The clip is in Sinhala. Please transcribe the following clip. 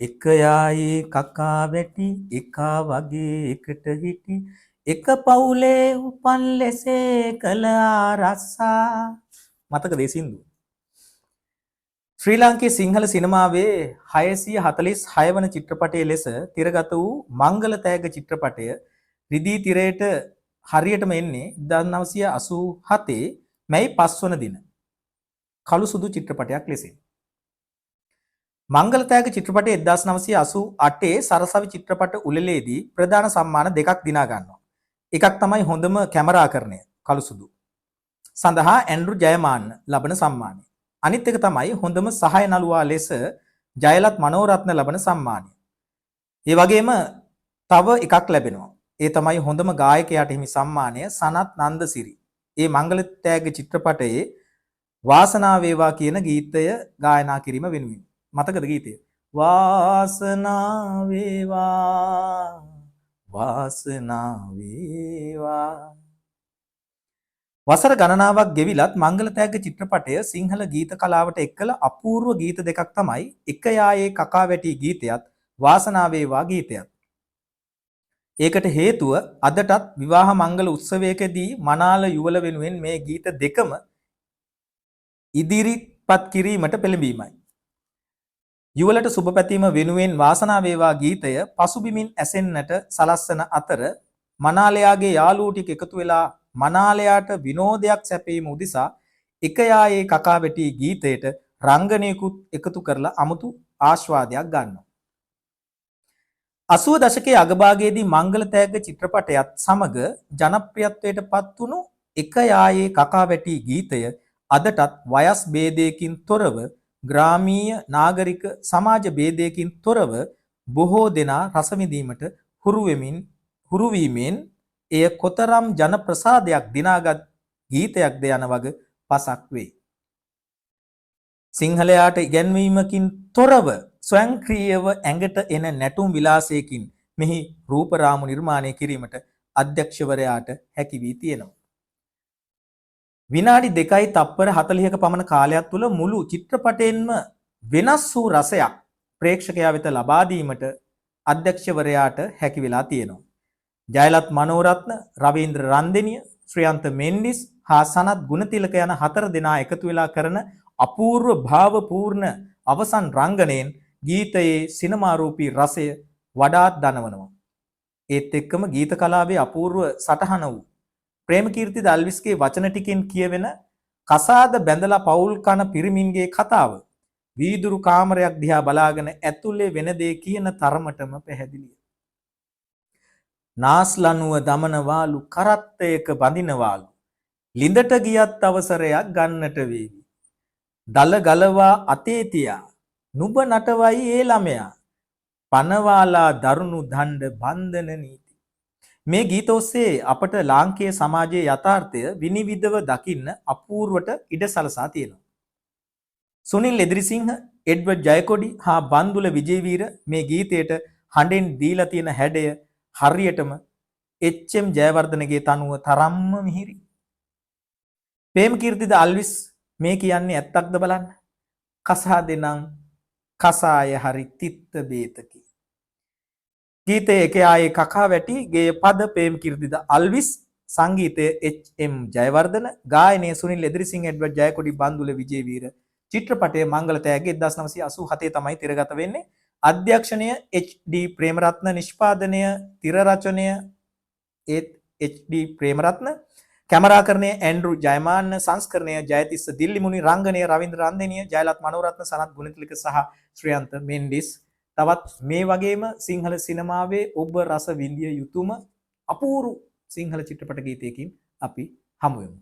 එක යායේ කකා වැටි එකා වගේ එකට හිටි එක පවුලේ උපන් ලෙසේ කළ ආරස්සා මතකද ඒ සින්දුව? ශ්‍රී ලාංකේය සිංහල සිනමාවේ 646 වන චිත්‍රපටයේ ලෙස තිරගත වූ මංගල තෑග්ග චිත්‍රපටය රිදී තිරයට හරියටම එන්නේ 1987 මැයි 5 වන දින කළු සුදු චිත්‍රපටයක් ලෙසින්. මංගල තෑග්ග චිත්‍රපටයේ 1988 සරසවි චිත්‍රපට උළෙලේදී ප්‍රධාන සම්මාන දෙකක් දිනා ගන්නවා. එකක් තමයි හොඳම කැමරාකරණය කළු සුදු සඳහා ඇන්ඩ්‍රු ජයමාන්න ලබන සම්මානය. අනිත් එක තමයි හොඳම සහාය නළුවා ලෙස ජයලත් මනෝරත්න ලබන සම්මානය. ඒ වගේම තව එකක් ලැබෙනවා. ඒ තමයි හොඳම ගායකයාට හිමි සම්මානය සනත් නන්දසිරි. ඒ මංගල තෑග්ග චිත්‍රපටයේ වාසනාව වේවා කියන ගීතය ගායනා කිරීම වෙනුවෙන්. මතකද ගීතය? වාසනාව වේවා වාසනාව වේවා. වසර ගණනාවක් ගෙවිලත් මංගල තෑග්ග චිත්‍රපටය සිංහල ගීත කලාවට එක්කල අපූර්ව ගීත දෙකක් තමයි එක යායේ කකා වැටි ගීතයත් වාසනාව වේවා ගීතයත්. ඒකට හේතුව අදටත් විවාහ මංගල උත්සවයකදී මනාල යුවල වෙනුවෙන් මේ ගීත දෙකම ඉදිරිපත් කිරීමට පෙළඹීමයි. යුවලට සුබ පැතීම වෙනුවෙන් වාසනාව වේවා ගීතය පසුබිමින් ඇසෙන්නට සලස්සන අතර මනාලයාගේ යාළුවෝ ටික එකතු වෙලා මනාලයාට විනෝදයක් සැපීම උදෙසා එක යායේ කකා වැටි ගීතයට රංගනයකුත් එකතු කරලා අමුතු ආස්වාදයක් ගන්නවා. 80 දශකයේ අගභාගයේදී මංගල තෑග්ග චිත්‍රපටයත් සමග ජනප්‍රියත්වයට පත් වුණු එක යායේ කකා වැටි ගීතය අදටත් වයස් ભેදයකින් තොරව ග්‍රාමීය නාගරික සමාජ ભેදයකින් තොරව බොහෝ දෙනා රස විඳීමට හුරු වීමෙන් එය කොතරම් ජන ප්‍රසාදයක් දිනාගත් ගීතයක්ද යන වග පසක් වේ. සිංහලයාට ඉගැන්වීමකින් තොරව ස්වයංක්‍රීයව ඇඟට එන නැටුම් විලාසයකින් මෙහි රූපරාමු නිර්මාණය කිරීමට අධ්‍යක්ෂවරයාට හැකි වී තියෙනවා. විනාඩි 2යි තප්පර 40ක පමණ කාලයක් තුළ මුළු චිත්‍රපටයෙන්ම වෙනස් වූ රසයක් ප්‍රේක්ෂකයා වෙත ලබා දීමට අධ්‍යක්ෂවරයාට හැකි වෙලා තියෙනවා. ජයලත් මනෝරත්න, රවීන්ද්‍ර රන්දෙනිය, ශ්‍රියන්ත මෙන්ඩිස් හා සනත් ගුණතිලක යන 4 දෙනා එකතු වෙලා කරන අපූර්ව භාවපූර්ණ අවසන් රංගනයෙන් ගීතයේ සිනමාරූපී රසය වඩාත් දනවනවා. ඒත් එක්කම ගීත කලාවේ අපූර්ව සටහන වූ ප්‍රේමකීර්ති දල්විස්ගේ වචන ටිකෙන් කියවෙන කසාද බැඳලා පවුල් කන පිරිමින්ගේ කතාව වීදුරු කාමරයක් දිහා බලාගෙන ඇතුලේ වෙන දේ කියන තරමටම පැහැදිලියි. නාස්ලනුව දමනවාලු කරත්තයක බඳිනවාලු ලිඳට ගියත් අවසරයක් ගන්නට වේවි. දල ගලවා අතේ තියා නුඹ නටවයි ඒ ළමයා පනවාලා දරුණු දණ්ඩ බන්ධන නීති. මේ ගීත ඔස්සේ අපට ලාංකේය සමාජයේ යථාර්ථය විනිවිදව දකින්න අපූර්වට ඉඩ සලසා තියෙනවා. සුනිල් එදිරිසිංහ, එඩ්වඩ් ජයකොඩි හා බන්දුල විජේවීර මේ ගීතයට හඬෙන් දීලා තියෙන හැඩය හරියටම එච්.එම්. ජයවර්ධනගේ තනුව තරම්ම මිහිරි. ප්‍රේමකීර්තිද අල්විස් මේ කියන්නේ ඇත්තක්ද බලන්න. කසාදෙනම් කසාය හරි තිත්ත බේතකි. ගීතයේ එක ආයේ කකා වැටි ගේය පද ප්‍රේමකීර්තිද අල්විස් සංගීතය එච්.එම්. ජයවර්ධන ගායනය සුනිල් එදිරිසිංහ එඩ්වඩ් ජයකොඩි බන්දුල විජේවීර චිත්‍රපටයේ මංගල තෑග්ග 1987 තමයි තිරගත වෙන්නේ. අධ්‍යක්ෂණය එච්.ඩී. ප්‍රේමරත්න නිෂ්පාදනය තිර රචනය එච්.ඩී. ප්‍රේමරත්න කැමරාකරණය ඇන්ඩ්‍රු ජයමාන්න සංස්කරණය ජයතිස්ස දිල්ලිමුනි රංගනය රවීන්ද්‍ර රන්දෙනිය ජයලත් මනෝරත්න සනත් ගුණතිලක සහ ශ්‍රියන්ත මෙන්ඩිස්. තවත් මේ වගේම සිංහල සිනමාවේ ඔබ රස විඳිය යුතුම අපූරු සිංහල චිත්‍රපට ගීතයකින් අපි හමු වෙමු.